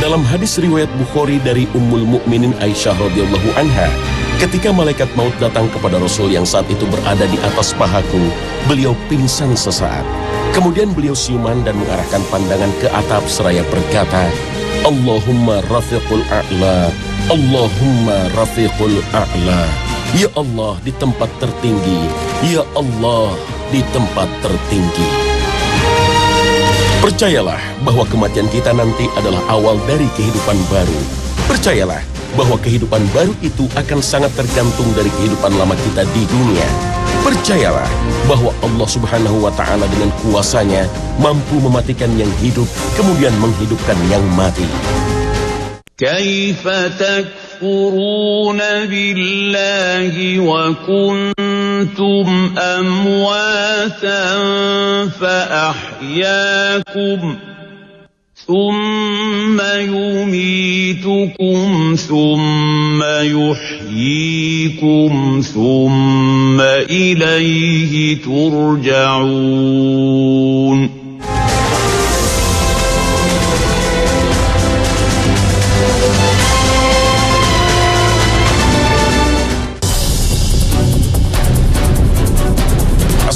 Dalam hadis riwayat Bukhari dari Ummul Mukminin Aisyah radhiyallahu anha, ketika malaikat maut datang kepada Rasul yang saat itu berada di atas pahaku, beliau pingsan sesaat. Kemudian beliau siuman dan mengarahkan pandangan ke atap seraya berkata, Allahumma rafiqul a'la, Allahumma rafiqul a'la. Ya Allah di tempat tertinggi, Ya Allah di tempat tertinggi. Percayalah bahwa kematian kita nanti adalah awal dari kehidupan baru. Percayalah bahwa kehidupan baru itu akan sangat tergantung dari kehidupan lama kita di dunia. Percayalah bahwa Allah Subhanahu wa Ta'ala dengan kuasanya mampu mematikan yang hidup, kemudian menghidupkan yang mati. Kaifa takfuruna billahi wa kuntum amwatan fa ahyaakum thumma yumitukum thumma yuhyikum thumma ilayhi turja'un.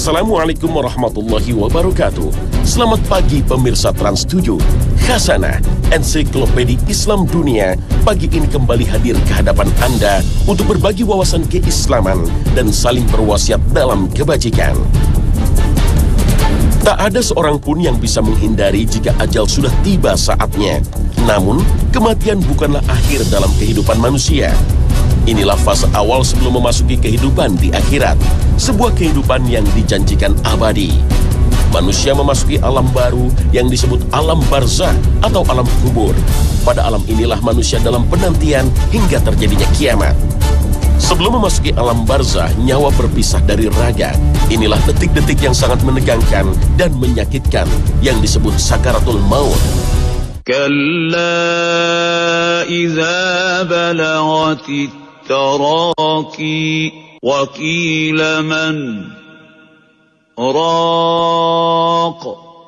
Assalamualaikum warahmatullahi wabarakatuh. Selamat pagi pemirsa Trans 7. Khasanah, ensiklopedia Islam dunia, pagi ini kembali hadir ke hadapan Anda untuk berbagi wawasan keislaman dan saling berwasiat dalam kebajikan. Tak ada seorang pun yang bisa menghindari jika ajal sudah tiba saatnya. Namun, kematian bukanlah akhir dalam kehidupan manusia. Inilah fase awal sebelum memasuki kehidupan di akhirat, sebuah kehidupan yang dijanjikan abadi. Manusia memasuki alam baru yang disebut alam barzah atau alam kubur. Pada alam inilah manusia dalam penantian hingga terjadinya kiamat. Sebelum memasuki alam barzah, nyawa berpisah dari raga. Inilah detik-detik yang sangat menegangkan dan menyakitkan yang disebut sakaratul maut. Kalla idza balagatit taraqi wa qila man raq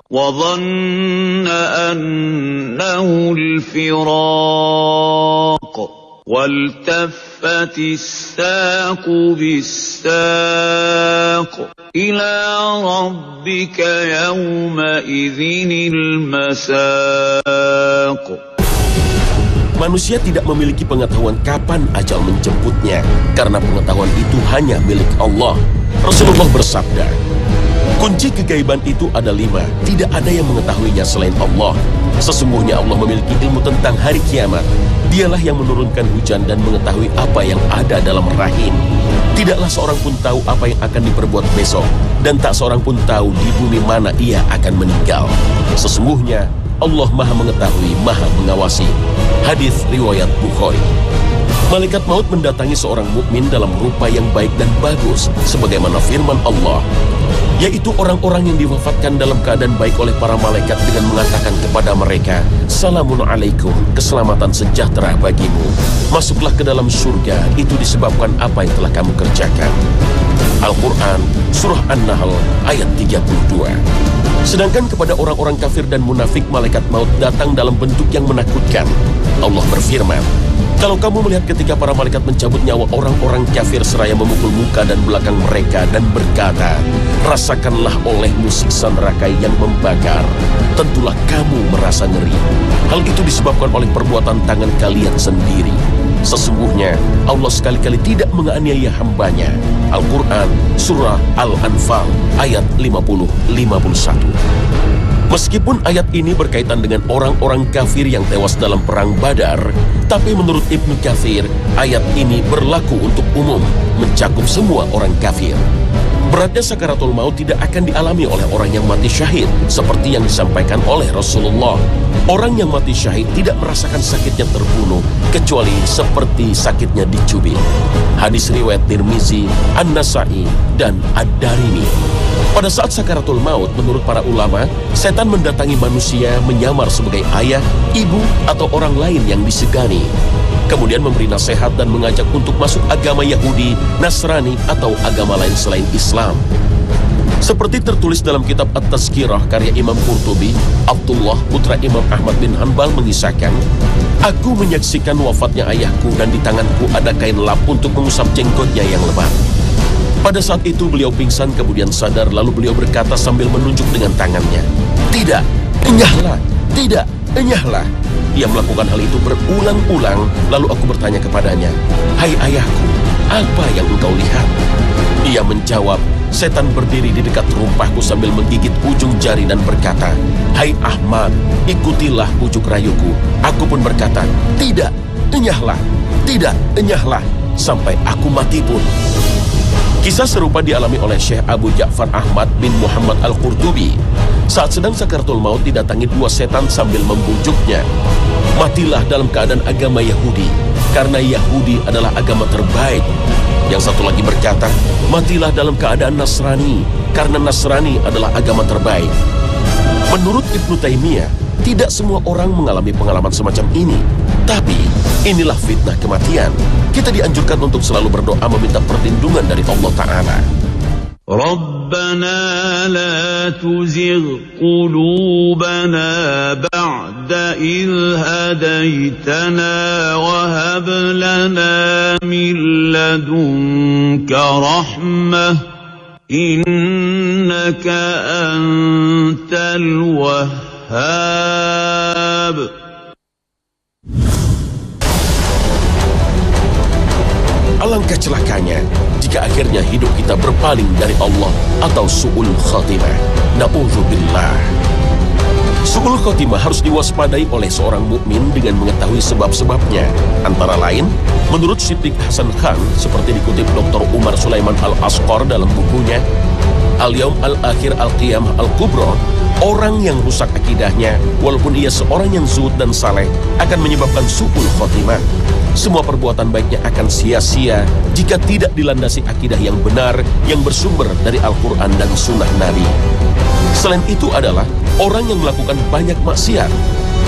wa dhanna annahu al-firaq waltaffati as-saqu bis-saq ila rabbika yawma idhinil masaq. Manusia tidak memiliki pengetahuan kapan ajal menjemputnya, karena pengetahuan itu hanya milik Allah. Rasulullah bersabda, kunci kegaiban itu ada 5, tidak ada yang mengetahuinya selain Allah. Sesungguhnya Allah memiliki ilmu tentang hari kiamat. Dialah yang menurunkan hujan dan mengetahui apa yang ada dalam rahim. Tidaklah seorang pun tahu apa yang akan diperbuat besok, dan tak seorang pun tahu di bumi mana ia akan meninggal. Sesungguhnya Allah Maha Mengetahui, Maha Mengawasi. Hadis riwayat Bukhari. Malaikat maut mendatangi seorang mukmin dalam rupa yang baik dan bagus, sebagaimana firman Allah, yaitu orang-orang yang diwafatkan dalam keadaan baik oleh para malaikat dengan mengatakan kepada mereka, Salamun alaikum, keselamatan sejahtera bagimu. Masuklah ke dalam surga, itu disebabkan apa yang telah kamu kerjakan. Al-Quran, Surah An-Nahl, ayat 32. Sedangkan kepada orang-orang kafir dan munafik, malaikat maut datang dalam bentuk yang menakutkan. Allah berfirman, kalau kamu melihat ketika para malaikat mencabut nyawa orang-orang kafir seraya memukul muka dan belakang mereka dan berkata, rasakanlah olehmu siksa neraka yang membakar, tentulah kamu merasa ngeri. Hal itu disebabkan oleh perbuatan tangan kalian sendiri. Sesungguhnya Allah sekali-kali tidak menganiaya hambanya. Al-Quran, Surah Al-Anfal, ayat 50-51. Meskipun ayat ini berkaitan dengan orang-orang kafir yang tewas dalam perang Badar, tapi menurut Ibnu Katsir, ayat ini berlaku untuk umum, mencakup semua orang kafir. Beratnya sakaratul maut tidak akan dialami oleh orang yang mati syahid, seperti yang disampaikan oleh Rasulullah. Orang yang mati syahid tidak merasakan sakitnya terbunuh, kecuali seperti sakitnya dicubit. Hadis riwayat Tirmizi, An-Nasa'i, dan Ad-Darimi. Pada saat sakaratul maut, menurut para ulama, setan mendatangi manusia menyamar sebagai ayah, ibu, atau orang lain yang disegani. Kemudian memberi nasihat dan mengajak untuk masuk agama Yahudi, Nasrani, atau agama lain selain Islam. Seperti tertulis dalam kitab At-Tazkirah karya Imam Qurtubi, Abdullah putra Imam Ahmad bin Hanbal mengisahkan, aku menyaksikan wafatnya ayahku dan di tanganku ada kain lap untuk mengusap jenggotnya yang lebat. Pada saat itu beliau pingsan kemudian sadar lalu beliau berkata sambil menunjuk dengan tangannya, "Tidak, enyahlah, tidak, enyahlah." Ia melakukan hal itu berulang-ulang lalu aku bertanya kepadanya, "Hai ayahku, apa yang engkau lihat?" Ia menjawab, "Setan berdiri di dekat rumpahku sambil menggigit ujung jari dan berkata, 'Hai Ahmad, ikutilah bujuk rayuku.' Aku pun berkata, 'Tidak, enyahlah, tidak, enyahlah,' sampai aku mati pun." Kisah serupa dialami oleh Syekh Abu Ja'far Ahmad bin Muhammad Al-Qurtubi. Saat sedang sakaratul maut didatangi dua setan sambil membujuknya, "Matilah dalam keadaan agama Yahudi, karena Yahudi adalah agama terbaik." Yang satu lagi berkata, "Matilah dalam keadaan Nasrani, karena Nasrani adalah agama terbaik." Menurut Ibnu Taimiyah, tidak semua orang mengalami pengalaman semacam ini. Tapi, inilah fitnah kematian. Kita dianjurkan untuk selalu berdoa meminta perlindungan dari Allah Ta'ala. ربنا لا تزغ قلوبنا بعد إذ هديتنا وهب لنا من لدنك رحمة إنك أنت الوهاب. Alangkah celakanya jika akhirnya hidup kita berpaling dari Allah atau su'ul khatimah. Na'udzubillah. Su'ul khatimah harus diwaspadai oleh seorang mukmin dengan mengetahui sebab-sebabnya. Antara lain, menurut Siddiq Hasan Khan, seperti dikutip Dr. Umar Sulaiman Al-Asqar dalam bukunya Al-Yaum Al-Akhir Al-Qiyamah Al-Kubra, orang yang rusak akidahnya, walaupun ia seorang yang zuhud dan saleh, akan menyebabkan su'ul khatimah. Semua perbuatan baiknya akan sia-sia jika tidak dilandasi akidah yang benar yang bersumber dari Al-Quran dan Sunnah Nabi. Selain itu adalah orang yang melakukan banyak maksiat,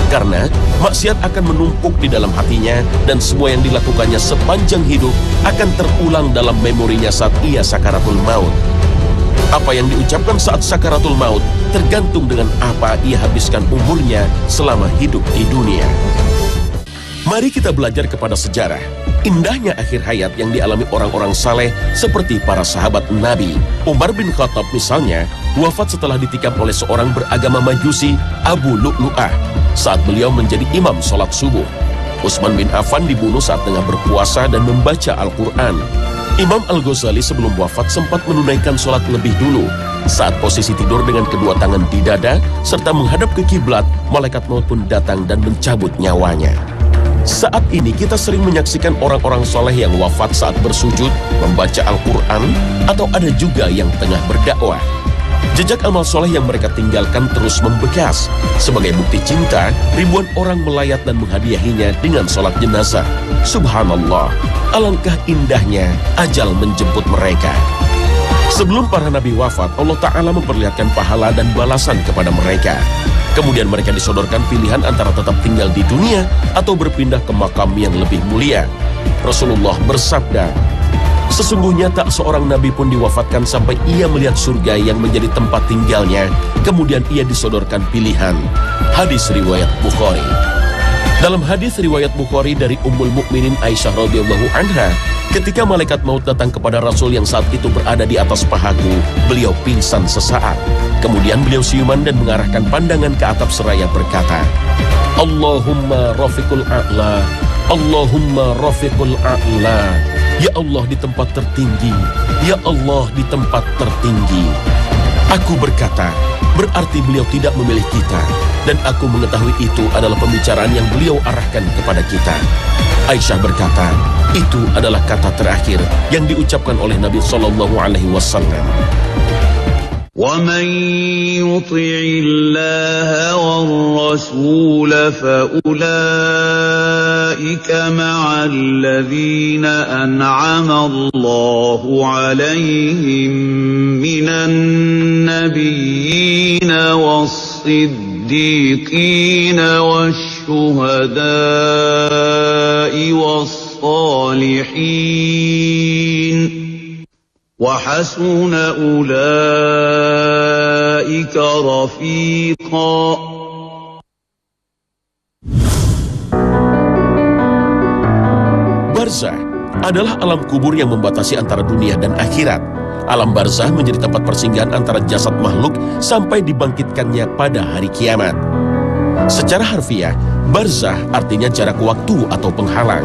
karena maksiat akan menumpuk di dalam hatinya dan semua yang dilakukannya sepanjang hidup akan terulang dalam memorinya saat ia sakaratul maut. Apa yang diucapkan saat sakaratul maut tergantung dengan apa ia habiskan umurnya selama hidup di dunia. Mari kita belajar kepada sejarah. Indahnya akhir hayat yang dialami orang-orang saleh seperti para sahabat Nabi. Umar bin Khattab misalnya, wafat setelah ditikam oleh seorang beragama Majusi, Abu Lu'lu'ah, saat beliau menjadi imam sholat subuh. Utsman bin Affan dibunuh saat tengah berpuasa dan membaca Al-Quran. Imam Al-Ghazali sebelum wafat sempat menunaikan sholat lebih dulu. Saat posisi tidur dengan kedua tangan di dada, serta menghadap ke kiblat, malaikat maut pun datang dan mencabut nyawanya. Saat ini kita sering menyaksikan orang-orang soleh yang wafat saat bersujud, membaca Al-Quran, atau ada juga yang tengah berdakwah. Jejak amal soleh yang mereka tinggalkan terus membekas. Sebagai bukti cinta, ribuan orang melayat dan menghadiahinya dengan sholat jenazah. Subhanallah, alangkah indahnya ajal menjemput mereka. Sebelum para nabi wafat, Allah Ta'ala memperlihatkan pahala dan balasan kepada mereka. Kemudian mereka disodorkan pilihan antara tetap tinggal di dunia atau berpindah ke makam yang lebih mulia. Rasulullah bersabda, "Sesungguhnya tak seorang nabi pun diwafatkan sampai ia melihat surga yang menjadi tempat tinggalnya. Kemudian ia disodorkan pilihan." Hadis riwayat Bukhari. Dalam hadis riwayat Bukhari dari Ummul Mukminin Aisyah radhiyallahu anha, ketika malaikat maut datang kepada Rasul yang saat itu berada di atas pahaku, beliau pingsan sesaat. Kemudian beliau siuman dan mengarahkan pandangan ke atap seraya berkata, "Allahumma rafiqul a'la, Allahumma rafiqul a'la." Ya Allah di tempat tertinggi, ya Allah di tempat tertinggi. Aku berkata, berarti beliau tidak memilih kita, dan aku mengetahui itu adalah pembicaraan yang beliau arahkan kepada kita. Aisyah berkata, itu adalah kata terakhir yang diucapkan oleh Nabi SAW. وَمَنْ يُطِعِ اللَّهَ وَالرَّسُولَ فَأُولَئِكَ مَعَ الَّذِينَ أَنْعَمَ اللَّهُ عَلَيْهِمْ مِنَ النَّبِيِّينَ وَالصِّدِّيقِينَ وَالشُّهَدَاءِ وَالصَّالِحِينَ وَحَسُنَ أُولَئِكَ رَفِيقًا. Barzah adalah alam kubur yang membatasi antara dunia dan akhirat. Alam barzah menjadi tempat persinggahan antara jasad makhluk sampai dibangkitkannya pada hari kiamat. Secara harfiah, barzah artinya jarak waktu atau penghalang.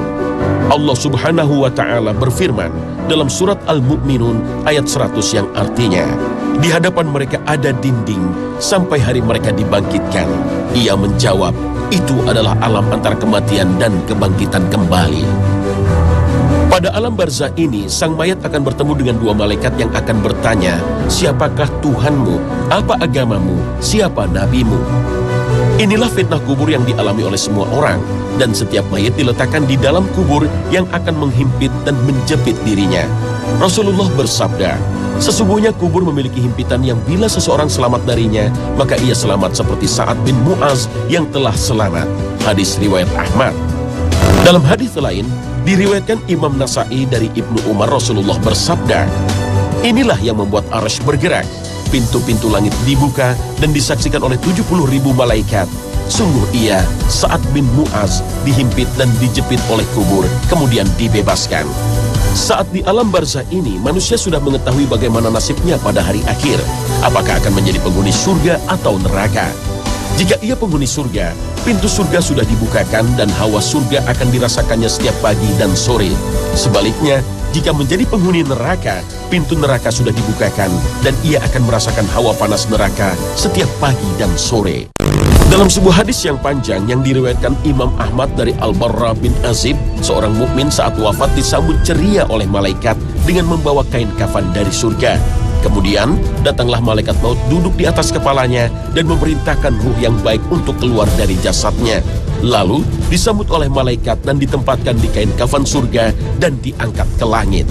Allah Subhanahu wa Ta'ala berfirman dalam surat Al-Mu'minun ayat 100 yang artinya, di hadapan mereka ada dinding sampai hari mereka dibangkitkan. Ia menjawab, itu adalah alam antara kematian dan kebangkitan kembali. Pada alam barzah ini, sang mayat akan bertemu dengan dua malaikat yang akan bertanya, siapakah Tuhanmu, apa agamamu, siapa nabimu? Inilah fitnah kubur yang dialami oleh semua orang, dan setiap mayat diletakkan di dalam kubur yang akan menghimpit dan menjepit dirinya. Rasulullah bersabda, sesungguhnya kubur memiliki himpitan yang bila seseorang selamat darinya, maka ia selamat seperti Sa'ad bin Mu'az yang telah selamat. Hadis riwayat Ahmad. Dalam hadis lain, diriwayatkan Imam Nasa'i dari Ibnu Umar, Rasulullah bersabda, inilah yang membuat arsy bergerak, pintu-pintu langit dibuka dan disaksikan oleh 70.000 malaikat. Sungguh ia, Sa'ad bin Mu'az, dihimpit dan dijepit oleh kubur, kemudian dibebaskan. Saat di alam barzah ini, manusia sudah mengetahui bagaimana nasibnya pada hari akhir. Apakah akan menjadi penghuni surga atau neraka? Jika ia penghuni surga, pintu surga sudah dibukakan dan hawa surga akan dirasakannya setiap pagi dan sore. Sebaliknya, jika menjadi penghuni neraka, pintu neraka sudah dibukakan dan ia akan merasakan hawa panas neraka setiap pagi dan sore. Dalam sebuah hadis yang panjang yang diriwayatkan Imam Ahmad dari Al-Barra bin Azib, seorang mukmin saat wafat disambut ceria oleh malaikat dengan membawa kain kafan dari surga. Kemudian datanglah malaikat maut duduk di atas kepalanya dan memerintahkan ruh yang baik untuk keluar dari jasadnya. Lalu disambut oleh malaikat dan ditempatkan di kain kafan surga dan diangkat ke langit.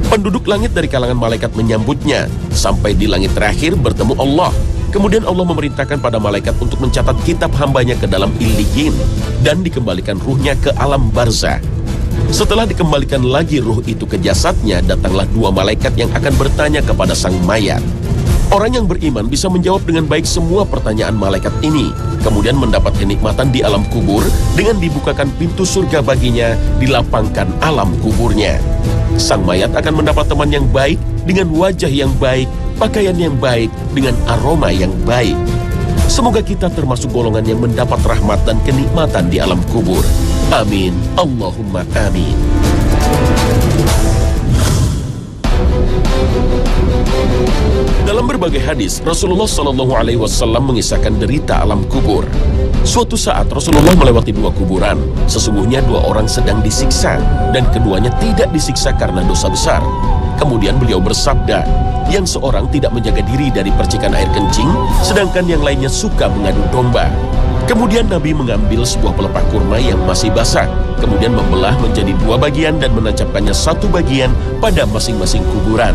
Penduduk langit dari kalangan malaikat menyambutnya sampai di langit terakhir bertemu Allah. Kemudian Allah memerintahkan pada malaikat untuk mencatat kitab hambanya ke dalam Illiyin dan dikembalikan ruhnya ke alam barzah. Setelah dikembalikan lagi ruh itu ke jasadnya, datanglah dua malaikat yang akan bertanya kepada sang mayat. Orang yang beriman bisa menjawab dengan baik semua pertanyaan malaikat ini, kemudian mendapat kenikmatan di alam kubur dengan dibukakan pintu surga baginya, dilapangkan alam kuburnya. Sang mayat akan mendapat teman yang baik dengan wajah yang baik, pakaian yang baik, dengan aroma yang baik. Semoga kita termasuk golongan yang mendapat rahmat dan kenikmatan di alam kubur. Amin. Allahumma amin. Dalam berbagai hadis, Rasulullah SAW mengisahkan derita alam kubur. Suatu saat Rasulullah melewati dua kuburan. Sesungguhnya dua orang sedang disiksa, dan keduanya tidak disiksa karena dosa besar. Kemudian beliau bersabda, yang seorang tidak menjaga diri dari percikan air kencing, sedangkan yang lainnya suka mengadu domba. Kemudian Nabi mengambil sebuah pelepah kurma yang masih basah, kemudian membelah menjadi dua bagian dan menancapkannya satu bagian pada masing-masing kuburan.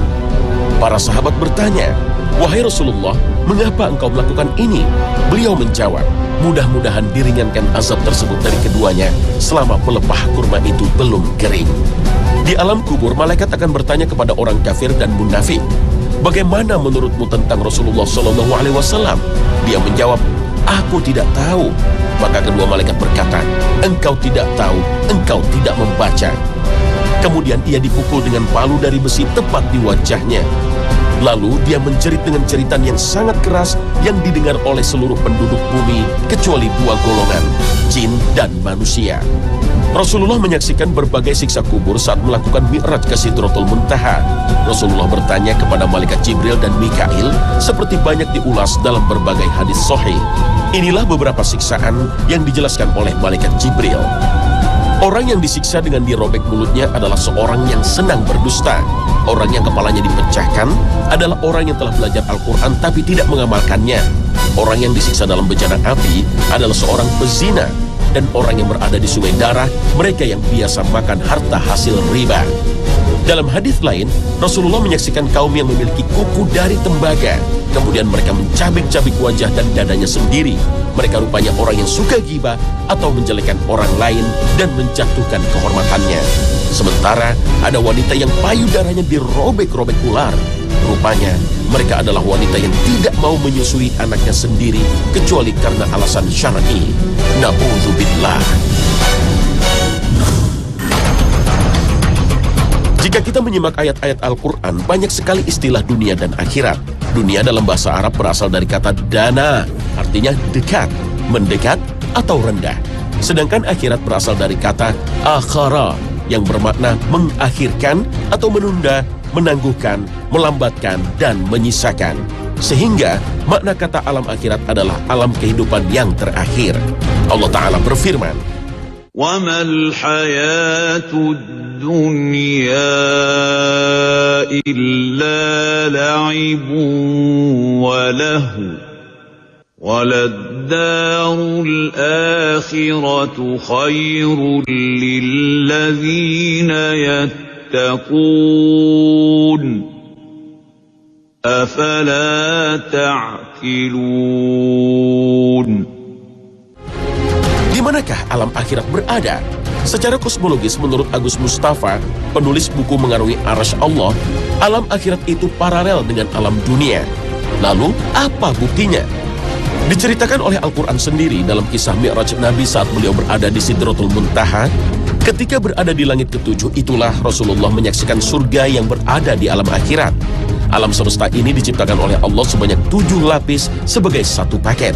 Para sahabat bertanya, wahai Rasulullah, mengapa engkau melakukan ini? Beliau menjawab, mudah-mudahan diringankan azab tersebut dari keduanya selama pelepah kurma itu belum kering. Di alam kubur, malaikat akan bertanya kepada orang kafir dan munafik, bagaimana menurutmu tentang Rasulullah SAW? Dia menjawab, aku tidak tahu. Maka kedua malaikat berkata, engkau tidak tahu, engkau tidak membaca. Kemudian ia dipukul dengan palu dari besi tepat di wajahnya. Lalu dia menjerit dengan jeritan yang sangat keras yang didengar oleh seluruh penduduk bumi kecuali dua golongan, jin dan manusia. Rasulullah menyaksikan berbagai siksa kubur saat melakukan Mi'raj ke Sidratul Muntaha. Rasulullah bertanya kepada malaikat Jibril dan Mikail seperti banyak diulas dalam berbagai hadis sahih. Inilah beberapa siksaan yang dijelaskan oleh malaikat Jibril. Orang yang disiksa dengan dirobek mulutnya adalah seorang yang senang berdusta. Orang yang kepalanya dipecahkan adalah orang yang telah belajar Al-Quran tapi tidak mengamalkannya. Orang yang disiksa dalam bencana api adalah seorang pezina. Dan orang yang berada di sungai darah, mereka yang biasa makan harta hasil riba. Dalam hadis lain, Rasulullah menyaksikan kaum yang memiliki kuku dari tembaga. Kemudian mereka mencabik-cabik wajah dan dadanya sendiri. Mereka rupanya orang yang suka ghibah atau menjelekkan orang lain dan menjatuhkan kehormatannya. Sementara ada wanita yang payudaranya dirobek-robek ular. Rupanya mereka adalah wanita yang tidak mau menyusui anaknya sendiri kecuali karena alasan syar'i. Na'udzubillah. Jika kita menyimak ayat-ayat Al-Quran, banyak sekali istilah dunia dan akhirat. Dunia dalam bahasa Arab berasal dari kata dana, artinya dekat, mendekat, atau rendah. Sedangkan akhirat berasal dari kata akhara, yang bermakna mengakhirkan atau menunda, menangguhkan, melambatkan, dan menyisakan. Sehingga makna kata alam akhirat adalah alam kehidupan yang terakhir. Allah Ta'ala berfirman, وَمَا الْحَيَاةُ الدُّنْيَا إِلَّا لَعِبٌ وَلَهْوٌ وَلَلدَّارُ الْآخِرَةُ خَيْرٌ لِّلَّذِينَ يَتَّقُونَ أَفَلَا تَعْقِلُونَ. di manakah alam akhirat berada? Secara kosmologis, menurut Agus Mustafa, penulis buku Mengarungi Arsy Allah, alam akhirat itu paralel dengan alam dunia. Lalu, apa buktinya? Diceritakan oleh Al-Quran sendiri dalam kisah Mi'raj Nabi saat beliau berada di Sidratul Muntaha. Ketika berada di langit ketujuh, itulah Rasulullah menyaksikan surga yang berada di alam akhirat. Alam semesta ini diciptakan oleh Allah sebanyak 7 lapis sebagai satu paket.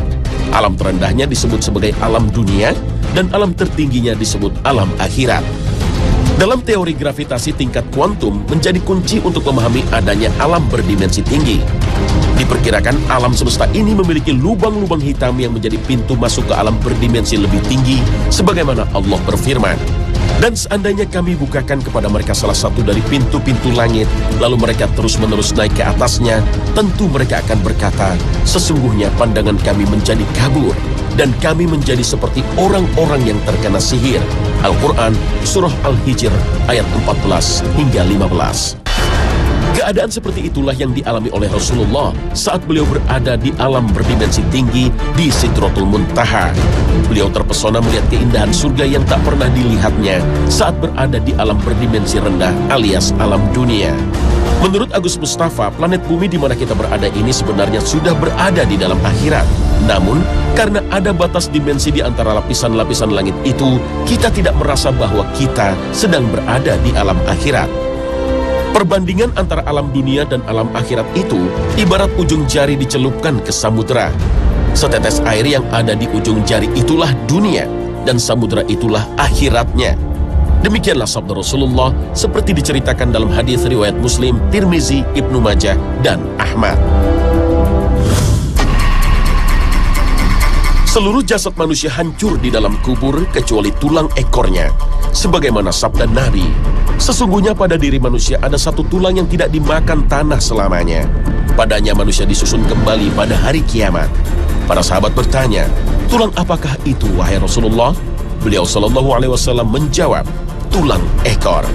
Alam terendahnya disebut sebagai alam dunia, dan alam tertingginya disebut alam akhirat. Dalam teori gravitasi tingkat kuantum menjadi kunci untuk memahami adanya alam berdimensi tinggi. Diperkirakan alam semesta ini memiliki lubang-lubang hitam yang menjadi pintu masuk ke alam berdimensi lebih tinggi, sebagaimana Allah berfirman, dan seandainya kami bukakan kepada mereka salah satu dari pintu-pintu langit, lalu mereka terus-menerus naik ke atasnya, tentu mereka akan berkata, sesungguhnya pandangan kami menjadi kabur, dan kami menjadi seperti orang-orang yang terkena sihir. Al-Quran, Surah Al-Hijr, ayat 14 hingga 15. Keadaan seperti itulah yang dialami oleh Rasulullah saat beliau berada di alam berdimensi tinggi di Sidratul Muntaha. Beliau terpesona melihat keindahan surga yang tak pernah dilihatnya saat berada di alam berdimensi rendah alias alam dunia. Menurut Agus Mustafa, planet bumi di mana kita berada ini sebenarnya sudah berada di dalam akhirat. Namun, karena ada batas dimensi di antara lapisan-lapisan langit itu, kita tidak merasa bahwa kita sedang berada di alam akhirat. Perbandingan antara alam dunia dan alam akhirat itu ibarat ujung jari dicelupkan ke samudera. Setetes air yang ada di ujung jari itulah dunia, dan samudera itulah akhiratnya. Demikianlah sabda Rasulullah seperti diceritakan dalam hadis riwayat Muslim, Tirmizi, Ibnu Majah, dan Ahmad. Seluruh jasad manusia hancur di dalam kubur kecuali tulang ekornya. Sebagaimana sabda Nabi, sesungguhnya pada diri manusia ada satu tulang yang tidak dimakan tanah selamanya. Padanya manusia disusun kembali pada hari kiamat. Para sahabat bertanya, tulang apakah itu wahai Rasulullah? Beliau SAW menjawab, tulang ekor.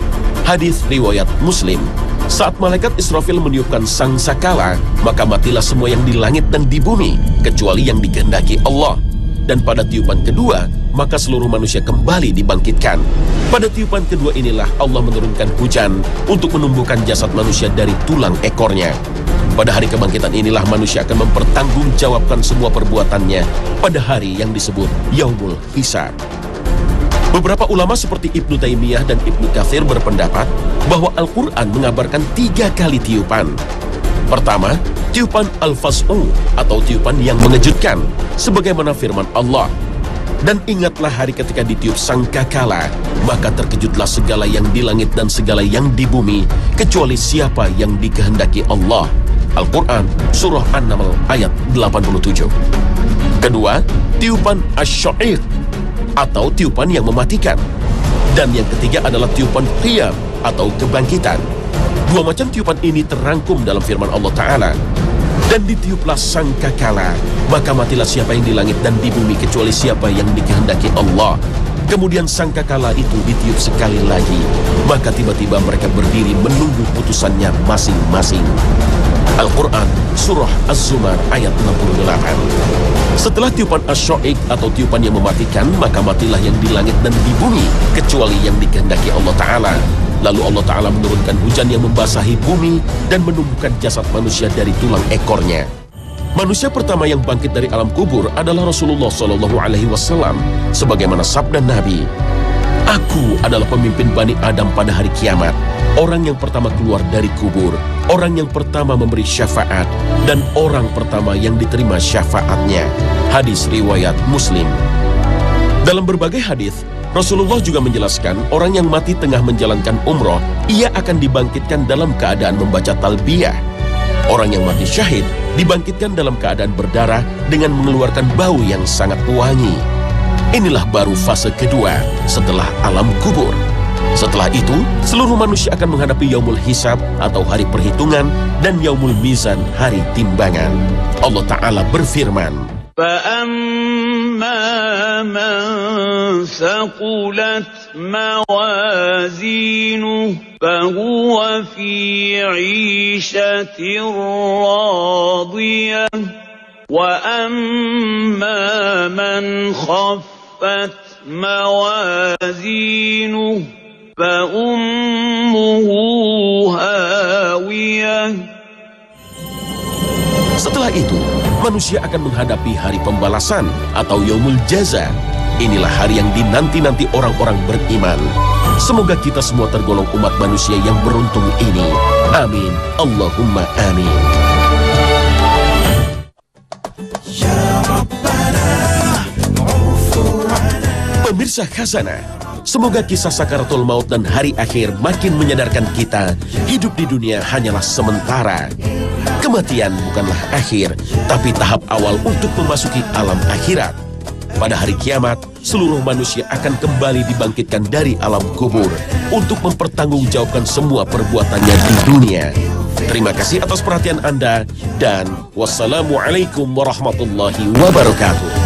Hadis riwayat Muslim. Saat malaikat Israfil meniupkan sangsakala, maka matilah semua yang di langit dan di bumi, kecuali yang dikehendaki Allah. Dan pada tiupan kedua, maka seluruh manusia kembali dibangkitkan. Pada tiupan kedua inilah Allah menurunkan hujan untuk menumbuhkan jasad manusia dari tulang ekornya. Pada hari kebangkitan inilah manusia akan mempertanggungjawabkan semua perbuatannya pada hari yang disebut Yaumul Hisab. Beberapa ulama seperti Ibnu Taimiyah dan Ibnu Katsir berpendapat bahwa Al-Quran mengabarkan 3 kali tiupan. Pertama, tiupan al-fas'u atau tiupan yang mengejutkan, sebagaimana firman Allah. Dan ingatlah hari ketika ditiup sangkakala, maka terkejutlah segala yang di langit dan segala yang di bumi, kecuali siapa yang dikehendaki Allah. Al-Quran, Surah An-Naml, ayat 87. Kedua, tiupan asy-sya'iq atau tiupan yang mematikan. Dan yang ketiga adalah tiupan qiyam atau kebangkitan. 2 macam tiupan ini terangkum dalam firman Allah Ta'ala. Dan ditiuplah sangkakala, maka matilah siapa yang di langit dan di bumi kecuali siapa yang dikehendaki Allah. Kemudian sangkakala itu ditiup sekali lagi, maka tiba-tiba mereka berdiri menunggu putusannya masing-masing. Al-Quran, Surah Az-Zumar, ayat 68. Setelah tiupan asy-sya'iq atau tiupan yang mematikan, maka matilah yang di langit dan di bumi, kecuali yang dikehendaki Allah Ta'ala. Lalu Allah Ta'ala menurunkan hujan yang membasahi bumi dan menumbuhkan jasad manusia dari tulang ekornya. Manusia pertama yang bangkit dari alam kubur adalah Rasulullah SAW, sebagaimana sabda Nabi, "Aku adalah pemimpin Bani Adam pada hari kiamat, orang yang pertama keluar dari kubur, orang yang pertama memberi syafaat, dan orang pertama yang diterima syafaatnya." Hadis riwayat Muslim. Dalam berbagai hadis, Rasulullah juga menjelaskan orang yang mati tengah menjalankan umroh, ia akan dibangkitkan dalam keadaan membaca talbiyah. Orang yang mati syahid dibangkitkan dalam keadaan berdarah dengan mengeluarkan bau yang sangat wangi. Inilah baru fase kedua setelah alam kubur. Setelah itu, seluruh manusia akan menghadapi yaumul hisab atau hari perhitungan dan yaumul mizan, hari timbangan. Allah Ta'ala berfirman, فَأَمَّا مَنْ ثَقُلَتْ مَوَازِينُهُ فَهُوَ فِي عِيشَةٍ رَاضِيَةٍ وَأَمَّا مَنْ خَفَّتْ مَوَازِينُهُ فَأُمُّهُ هَاوِيَةٌ. Setelah itu, manusia akan menghadapi hari pembalasan atau yaumul jaza. Inilah hari yang dinanti-nanti orang-orang beriman. Semoga kita semua tergolong umat manusia yang beruntung ini. Amin. Allahumma amin. Pemirsa Khazanah, semoga kisah sakaratul maut dan hari akhir makin menyadarkan kita, hidup di dunia hanyalah sementara. Kematian bukanlah akhir, tapi tahap awal untuk memasuki alam akhirat. Pada hari kiamat, seluruh manusia akan kembali dibangkitkan dari alam kubur untuk mempertanggungjawabkan semua perbuatannya di dunia. Terima kasih atas perhatian Anda dan wassalamualaikum warahmatullahi wabarakatuh.